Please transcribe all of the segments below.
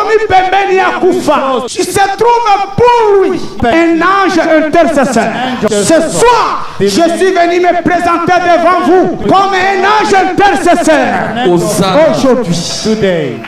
Somi pembeni ya kufa. Il se trouve pour lui un ange intercesseur. Ce soir, je suis venu me présenter devant vous comme un ange intercesseur. Aujourd'hui. Today.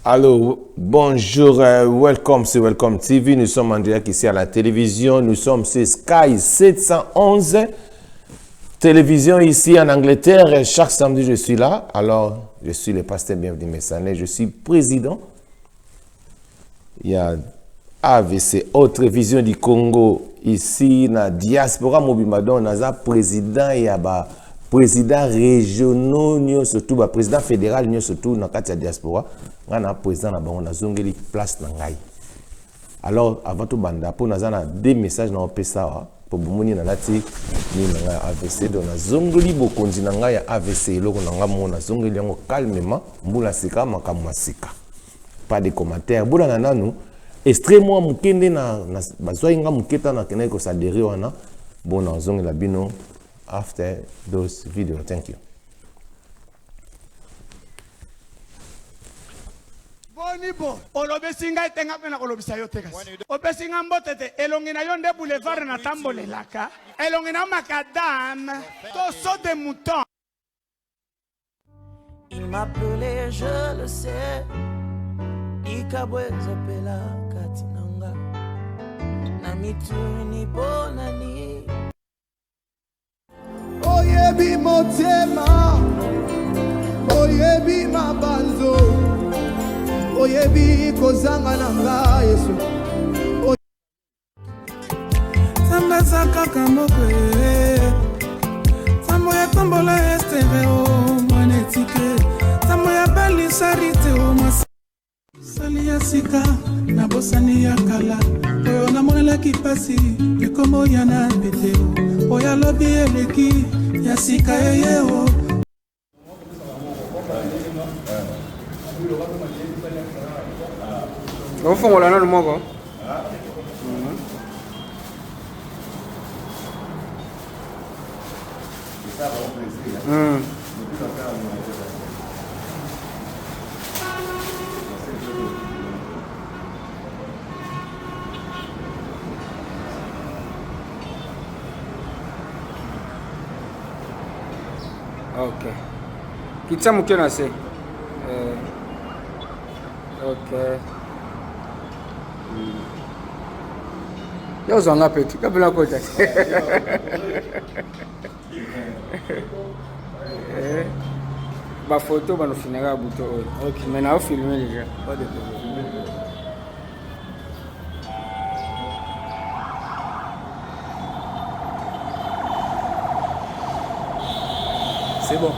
Allô, bonjour, welcome sur Welcome TV. Nous sommes en direct ici à la télévision. Nous sommes sur Sky 711. Télévision ici en Angleterre. Chaque samedi, je suis là. Alors, je suis le pasteur Bienvenu Messané. Je suis président. Il y a AVC, Autre Vision du Congo. Ici, dans la diaspora Mobimadon, on a président et président régional, surtout président fédéral, surtout dans la diaspora. On a président on a zongeli place nangai. Alors avant tout banda pour nous avons deux messages dans PSA pour bomoni na lati ni na AVC donc na zongeli bokonzi nangai ya AVC loko nanga mona zongeli yango calmement mbula sika makamwa sika. Pas de commentaires. Bula nanu extrêmement mukende na bazwa inga muketa na keneko sadere wana bon na zongela bino after those videos. Thank you. Bonibo, olobesinga itenga pena kolobisa yote kasi. Obesinga mbotete, elongina yonde boulevard na tambole laka. Elongina makadam, toso de mouton. Il m'appelait, je le sais. Ikabwe zapela katinanga. Namituni bonani. Oyebi motema, oyebi mabanzo. Oyebi kozanga nanga Yesu Samba sakaka mokwe Sambo ya tombola estereo Mwanetike Sambo ya bali sarite o mas Sali ya sika Na bosani ya kala Oyo na monela kipasi Ekomo ya na peteo Oya lobi eleki Ya sika yeyeo Au fond, on a le mot. Ok. Kitsa mukena se. Ok. Yo zonga peti, kabla kota. Ba photo ba no finira buto. OK, mais na filmer déjà. Pas de problème. C'est bon.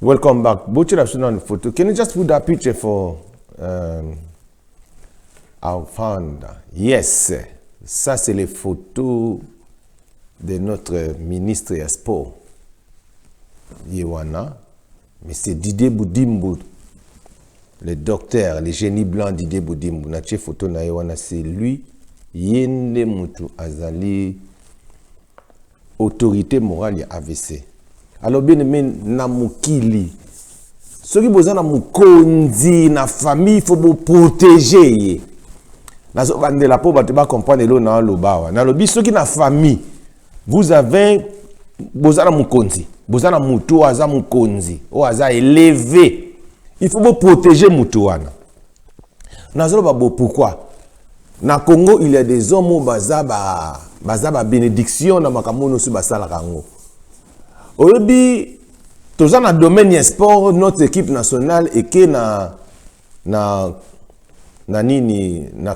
Welcome back. Butcher have shown on the photo. Can you just put that picture for our founder? Yes. Ça, c'est les photos de notre ministre des Sports. Yewana, mais c'est Didier Boudimbo, le docteur, le génie blanc Didier Boudimbo. Na tche photo na Yewana, c'est lui, Yende Mutu Azali, autorité morale ya AVC. Alors bien aimé, na mukili. Ceux qui besoin na mukonzi, na famille, il faut vous protéger. Na so bande la pauvre, tu vas comprendre le na lobawa. Na lobi, ceux qui na famille, vous avez besoin na mukonzi. Besoin na mutu aza mukonzi. O aza élevé. Il faut vous protéger mutuana. Na so ba pourquoi? Na Congo, il y a des hommes au bazaba bénédiction na makamono su basala kango. Oyebi tous dans le domaine du sport, notre équipe nationale et que na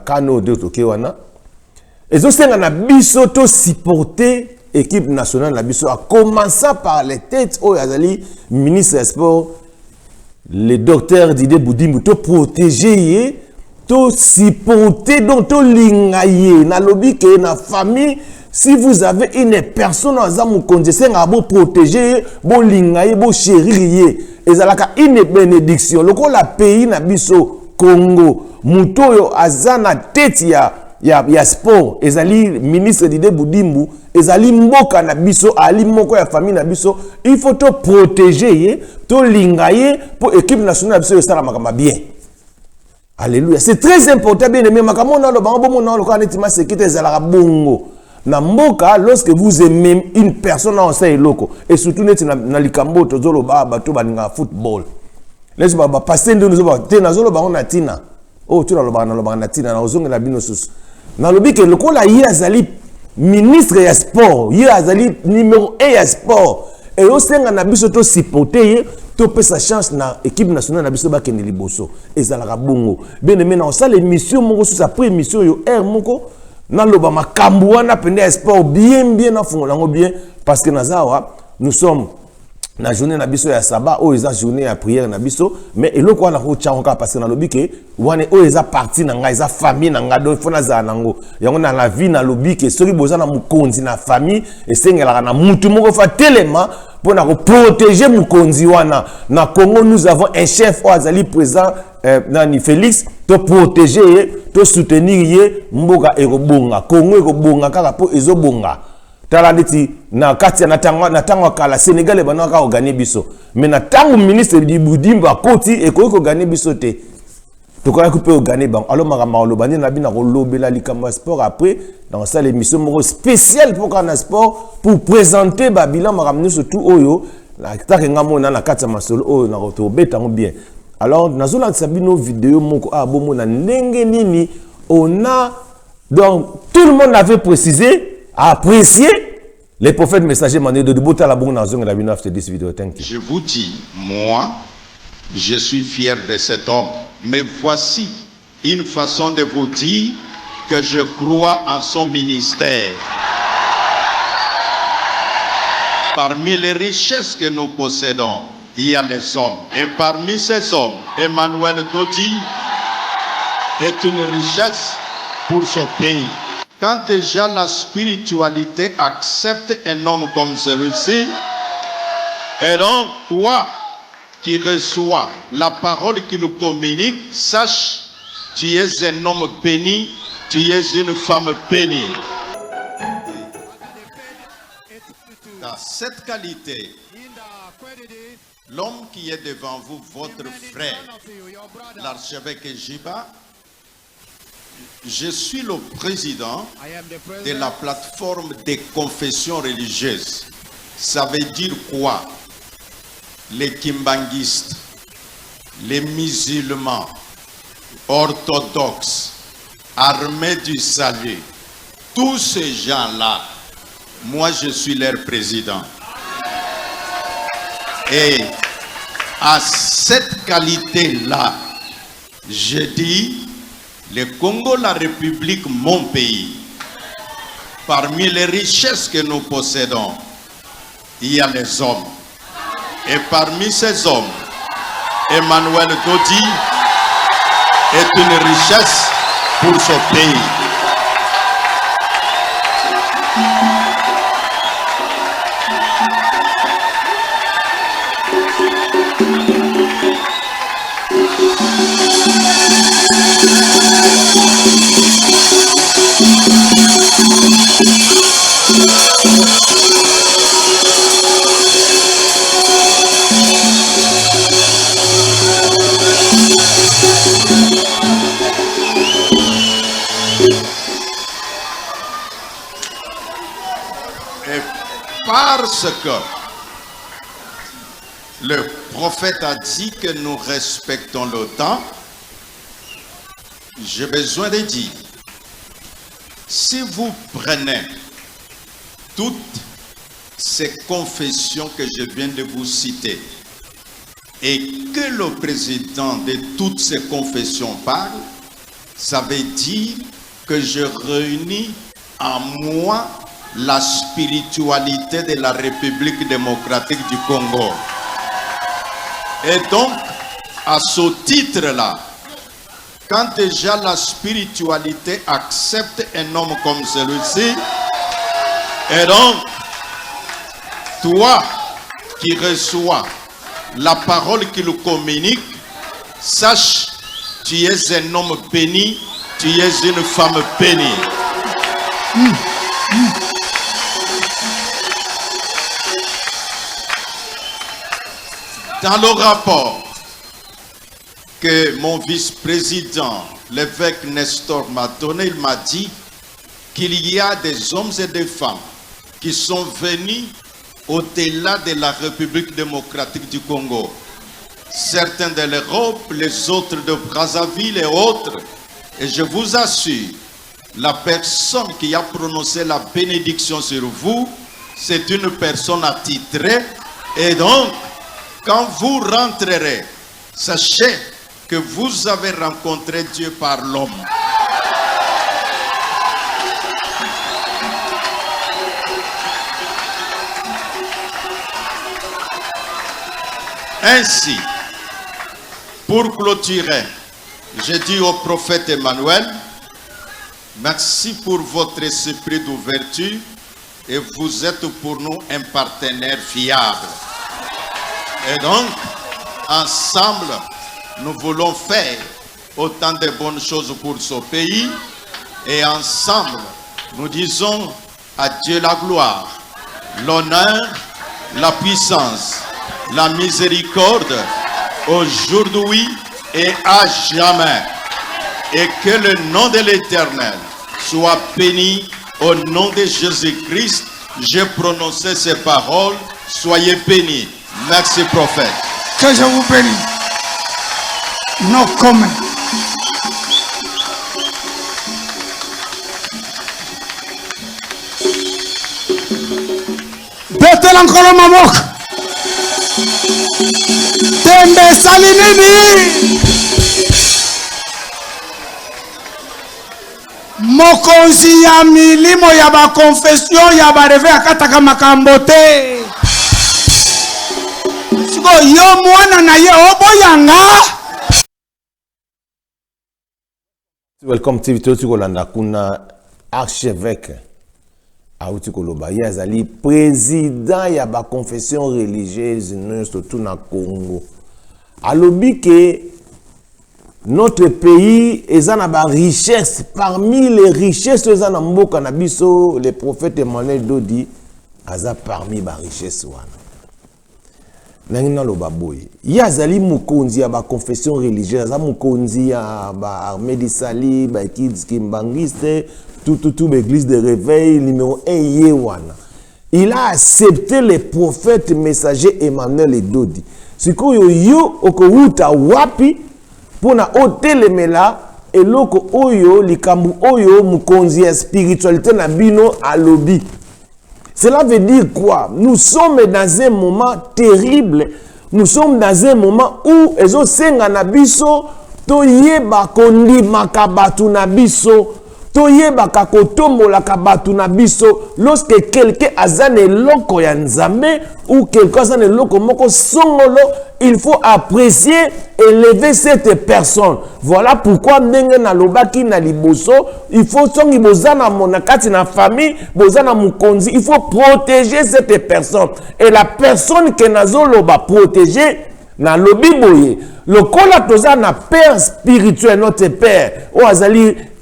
kano de tokewana. Et aussi na biso to supporter équipe nationale na biso a commencer par les têtes au Azali ministre des sports le docteur Didier Boudimbo to protéger to supporter donc to lingaye na lobby que na famille. Si vous avez une personne à vous conduire, vous protéger, vous lingaye, vous chérir, et ça une bénédiction. Le pays na biso Congo, muto azana tête ya sport, ezali ministre Didier Boudimbo, ezali mboka na biso, ali moko ya famille na biso, il faut te protéger, te lingaye pour équipe nationale biso ça la bien. Alléluia. C'est très important bien aimé makamona lo bango mona lo kana tima sécurité ezala bongo. Na mboka, lorsque vous aimez une personne en sein loko et surtout na likambo tozolo ba bato baninga football. Les ba passer de nous ba te na zolo ba on tina. Oh tu na lo ba na tina na ozonga la bino sus. Na lobi ke loko la yi azali ministre ya sport, yi azali numéro 1 ya sport. Et au senga na biso to supporter to pe sa chance na équipe nationale na biso ba kende liboso. Ezala bongo. Bien aimé na ça l'émission moko sur sa première émission yo air moko. Dans le bama kambouana pende sport bien na fongolango bien parce que nazawa nous sommes na journée na biso ya sabbat o eza journée ya prière na biso mais eloko wana ko tchanka parce que na lobi ke wane o eza parti na nga eza famille na nga do fona za nango yango na la vie na lobi ke soki boza na mukonzi na famille esengela na mutu moko fa telema pour na protéger mukonzi wana na Congo nous avons un chef o azali présent Nani Félix to protéger to soutenir ye mboka ekobonga Congo ekobonga kaka po ezobonga tala nditi na kati na tango kala Sénégal e banaka o gagner biso mais na tango ministre di Boudimbo akoti eko gagner biso te to ko couper o gagner bang alors makama lo bandi na bina ko lobela likamba sport après dans ça l'émission moko spéciale pour kana sport pour présenter babilan makamni surtout oyo la kitaka ngamona na kati masolo oyo na to betango bien. Alors, nous avons nos vidéos, on a, donc, tout le monde avait précisé, apprécié les prophètes messagers de Bota la bonne zone de la vidéo. Je vous dis, moi, je suis fier de cet homme. Mais voici une façon de vous dire que je crois en son ministère. Parmi les richesses que nous possédons, il y a des hommes. Et parmi ces hommes, Emmanuel Dodi est une richesse pour ce pays. Quand déjà la spiritualité accepte un homme comme celui-ci, et donc toi qui reçois la parole qui nous communique, sache, tu es un homme béni, tu es une femme bénie. Dans cette qualité, l'homme qui est devant vous, votre frère, l'archevêque Jiba, je suis le président de la plateforme des confessions religieuses. Ça veut dire quoi? Les kimbanguistes, les musulmans, orthodoxes, armés du salut, tous ces gens-là, moi je suis leur président. Et à cette qualité-là, je dis, le Congo, la République, mon pays, parmi les richesses que nous possédons, il y a les hommes. Et parmi ces hommes, Emmanuel Dodi est une richesse pour ce pays. parce que le prophète a dit que nous respectons le temps, j'ai besoin de dire, si vous prenez toutes ces confessions que je viens de vous citer et que le président de toutes ces confessions parle, ça veut dire que je réunis en moi la spiritualité de la République démocratique du Congo. Et donc, à ce titre-là, quand déjà la spiritualité accepte un homme comme celui-ci, et donc, toi qui reçois la parole qu'il communique, sache, tu es un homme béni, tu es une femme bénie. Dans le rapport que mon vice-président, l'évêque Nestor m'a donné, il m'a dit qu'il y a des hommes et des femmes qui sont venus au-delà de la République démocratique du Congo. Certains de l'Europe, les autres de Brazzaville et autres. Et je vous assure, la personne qui a prononcé la bénédiction sur vous, c'est une personne attitrée. Et donc, quand vous rentrerez, sachez que vous avez rencontré Dieu par l'homme. Ainsi, pour clôturer, je dis au prophète Emmanuel, merci pour votre esprit d'ouverture et vous êtes pour nous un partenaire fiable. Et donc, ensemble, nous voulons faire autant de bonnes choses pour ce pays et ensemble, nous disons à Dieu la gloire, l'honneur, la puissance, la miséricorde, aujourd'hui et à jamais. Et que le nom de l'Éternel soit béni au nom de Jésus-Christ. J'ai prononcé ces paroles, soyez bénis. Merci prophète. Que je vous bénisse. No comment. Betel encore mamok. Tembe salinini. Mokonzi ya milimo ya ba confession ya ba reve akataka makambo te. Siko yo mwana na ye oboyanga. Welcome TV Toti Kolanda kuna archevêque Aouti Koloba yazali président ya ba confession religieuse surtout na Congo. Alobi que notre pays est dans la richesse. Parmi les richesses de Mboka Nabiso, le prophète Emmanuel Dodi, aza parmi les richesses. Nangina lo baboy. Yazali mukonzi ya ba confession religieuse, aza mukonzi ya ba armée de Sali, ba kids kimbangiste, tout l'église de réveil numéro 1 yewana. Il a accepté les prophètes messagers Emmanuel Dodi. Sikoyo yo okouta wapi pona otelemela eloko oyo likambu oyo mukonzi ya spiritualité na bino alobi. Cela veut dire quoi? Nous sommes dans un moment terrible. Nous sommes dans un moment où ezo senga na biso toyeba kondima kabatu na biso. Toyeba kakotombola kabatu na biso. Lorsque quelqu'un azane loko ya nzambe ou quelqu'un azane loko moko songolo, il faut apprécier, élever cette personne. Voilà pourquoi ndenge na lobaki na liboso, il faut songi bozana monakati na famille, bozana mukonzi, il faut protéger cette personne. Et la personne que nazo loba protéger na lobi boye, le kola toza na père spirituel, notre père,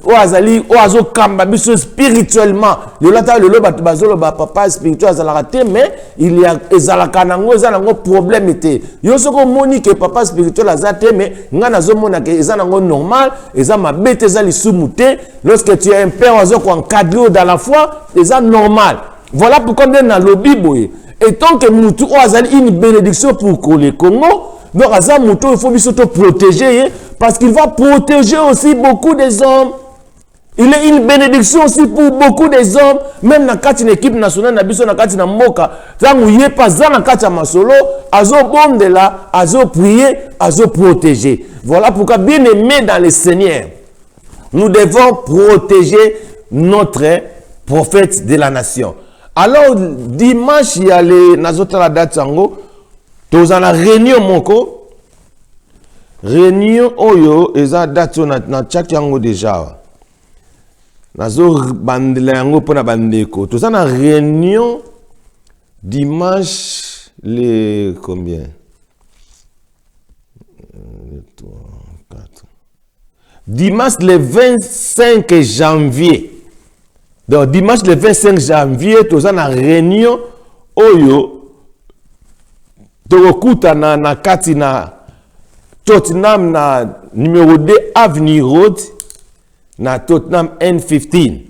oazo kamba biso spirituellement. Le lata le loba bazolo ba papa spirituel azala te, mais il y a ezalaka nango ezanango problème été. Yo soko moni que papa spirituel azate, mais ngana zo mona que ezanango normal, ezama bete ezali sumute. Lorsque tu es un père oazo ko encadrer dans la foi, eza normal. Voilà pourquoi dans le Bible Et tant que Moutou a une bénédiction pour le Congo, donc à Moutou, il faut surtout protéger, parce qu'il va protéger aussi beaucoup des hommes. Il est une bénédiction aussi pour beaucoup des hommes, même dans l'équipe nationale, dans Moka, tant où il n'y a pas dans Masolo, azo bonde là, azo prier, azo protéger. Voilà pourquoi, bien aimé dans le Seigneur, nous devons protéger notre prophète de la nation. Alors, dimanche, il y a les Nazotala Datango, tous en la réunion, moko. Réunion, oyo, et ça date na tchakiango déjà. Nazo bandela yango pona bandeko. Tous en la réunion, dimanche, les combien? 3, 4. Dimanche, le 25 janvier. Donc, dimanche le 25 janvier, nous avons une réunion oyo tokuta na kati na Tottenham na numéro 2 Avenue Road na Tottenham N15.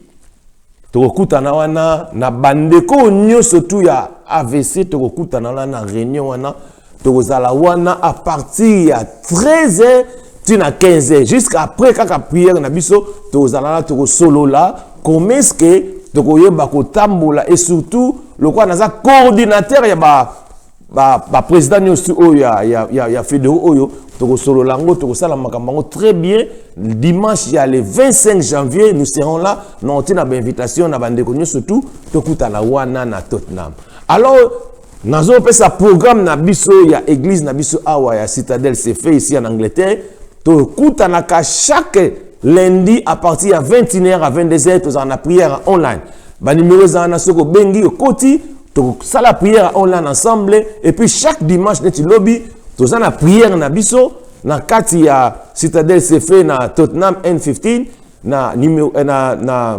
Tokuta na wana na bandeko nyonso tu ya AVC tokuta na wana na réunion wana tozala wana à partir ya 13h tina 15h jusqu'à après kaka prière na biso tozala na toko solo là. Comment est-ce que tu as et surtout le quoi naza coordinateur ya ba président ya fédéraux oyo to solo lango to sala makambango très bien. Dimanche il y a le 25 janvier nous serons là na tina ba invitation na bande konyo surtout to kutana wana na Tottenham. Alors nazo pesa programme na biso ya église na biso awa ya Citadel c'est fait ici en Angleterre to kutana ka chaque lundi à partir de 21h à 22h, nous avons la prière online. Les numéros sont bengi au côté, nous avons la prière online ensemble. Et puis chaque dimanche, nous lobby, nous avons la prière na biso, na kati ya Citadel CF na Tottenham N15, na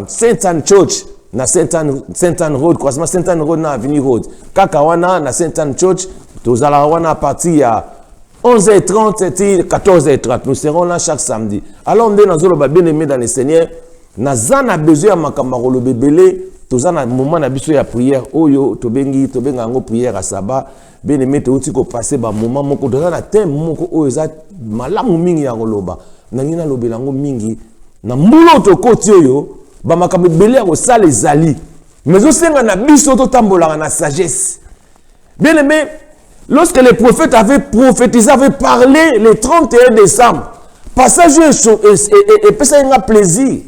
Saint Anne Church, na Saint Anne Road, croisement Saint Anne Road na Avenue Road. Kakawana na Saint Anne Church, nous allons à partir à 11h30 et 14h30. Nous serons là chaque samedi. Alors, on est bien aimé dans le Seigneur. Nous avons besoin de makamaro bébélé. Nous avons un moment de prière. Oyo, tobengi prière à Saba. Bien aimé, tu as passé un moment. Nous avons un thème. Nous avons malamu mingi ya koloba. Nangina lobelango mingi. Na mbulo to koti oyo. Ba makambo bébélé au sale zali. Mais aussi, on a biso to tambola na sagesse. Bien aimé. Lorsque les prophètes avaient prophétisé, avaient parlé le 31 décembre, passage et ça a plaisir.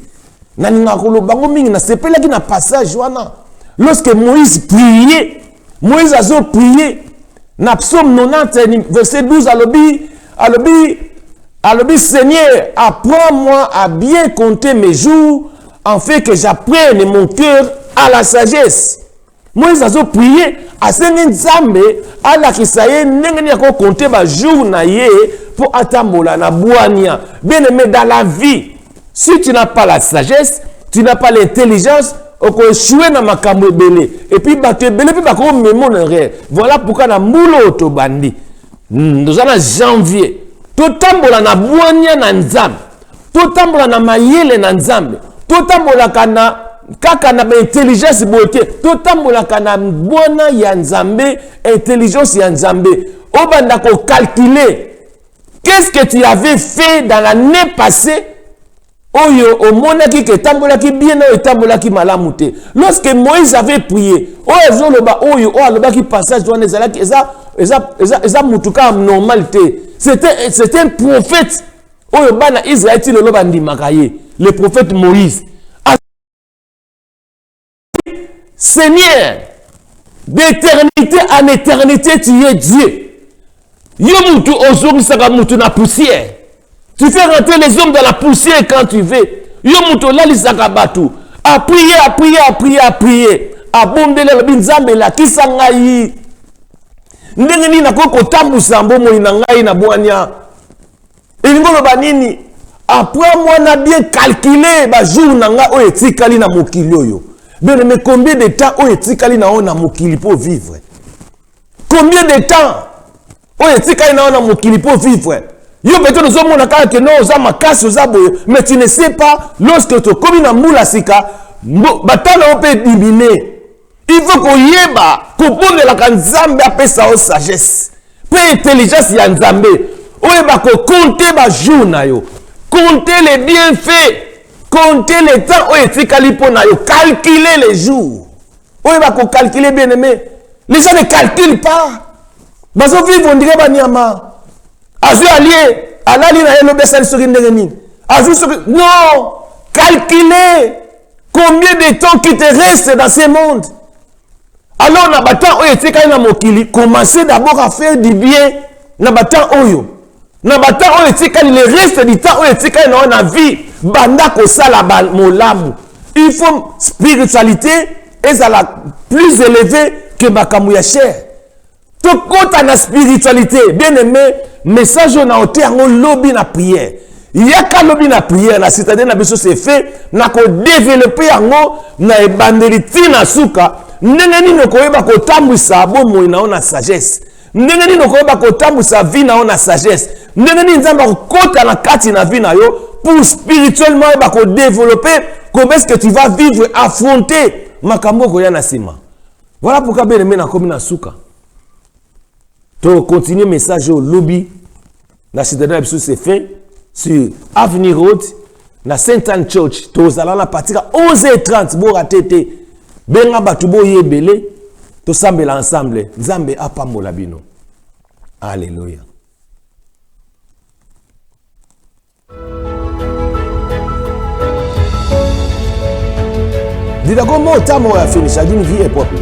Lorsque Moïse priait, Moïse a prié, na psaume 90, verset 12, alobi, Seigneur, apprends-moi à bien compter mes jours, en fait que j'apprenne mon cœur à la sagesse. Moïse a prié à Saint-Nzambe, à la Kisaye, n'a pas compté ba jour na ye pour atambola na boania. Bien aimé dans la vie, si tu n'as pas la sagesse, tu n'as pas l'intelligence, on peut échouer dans ma cambo belé. Et puis battre belé, puis battre mémo en rêve. Voilà pourquoi na moulo to bandi. Nous allons janvier. Tout tambola na boania na Nzambe. Tout tambola na mayele na Nzambe. Tout tambola kana kaka na intelligence bote to tambola kana bona ya Nzambe intelligence ya Nzambe obanda ko calculer qu'est-ce que tu avais fait dans l'année passée oyo omona ki ke tambola ki bien na tambola ki malamu te. Lorsque Moïse avait prié oyo loba oyo o aloba ki passage wana ezala ki eza mutuka normalité. C'était un prophète oyo bana Israël ti loba ndimaka ye le prophète Moïse. Seigneur, d'éternité en éternité, tu es Dieu. Yomutu ozongi saka mutu na poussière. Tu fais rentrer les hommes dans la poussière quand tu veux. Yomutu lali saka batu. A prier, à prier, à prier, à prier. A bondele la binzambe la kisanga yi. Ndenge ni nakoko tambusa mbomo ina ngai na bwanya. Elingolo banini. Après moi na bien calculer ba jour na nga o etikali na mokili oyo. Mais combien de temps on est na on a mokili pour vivre? Combien de temps on est na on a mokili pour vivre? Yo peut-être nous sommes na que non za makasi za boye, mais tu ne sais pas lorsque tu commis na moula sika, batana on peut éliminer. Il faut qu'on yeba, qu'on pose la kanzambe après ça au sagesse. Peu intelligence ya nzambe. Oyeba ko compter ba jour na yo. Compter les bienfaits. Compter les temps où etikali po na yo. Calculer les jours. Oyeba ko calculer bien aimé. Les gens ne calculent pas. Baso vivre on dirait ba nyama. Azu allié, alali na yelo besal sur ndengeni. Azu sur non, calculer combien de temps qui te reste dans ce monde. Alors, na batan oyo etikali na mokili, commencez d'abord à faire du bien na batan oyo. Na batan oyo etikali le reste du temps oyo etikali na vie, banda ko sala molamu. Il faut spiritualité est à la plus élevée que makamou ya cher. To kota na spiritualité, bien aimé, message na ote yango lobby na prière. Yaka lobby na prière na citadine na biso c'est fait na ko développer yango na ebandeliti na suka. Ndenge nini koyeba kotambwisa bomoi na ona sagesse. Ndenge nini koyeba kotambwisa vie na ona sagesse. Ndenge nini nzamba kokota na kati na vie na yo pour spirituellement eba ko développer comment est-ce que tu vas vivre affronter makambo koya na sima. Voilà pourquoi bien aimé na komi na suka. To continuer message au lobby na citadine biso c'est fait sur Avenue Road na Saint Anne Church to zala na partir 11h30 bo ratété. Benga batubo yebele to sambela ensemble nzambe apambola bino. Alléluia. Dida como tamo ya finish adini vie propre.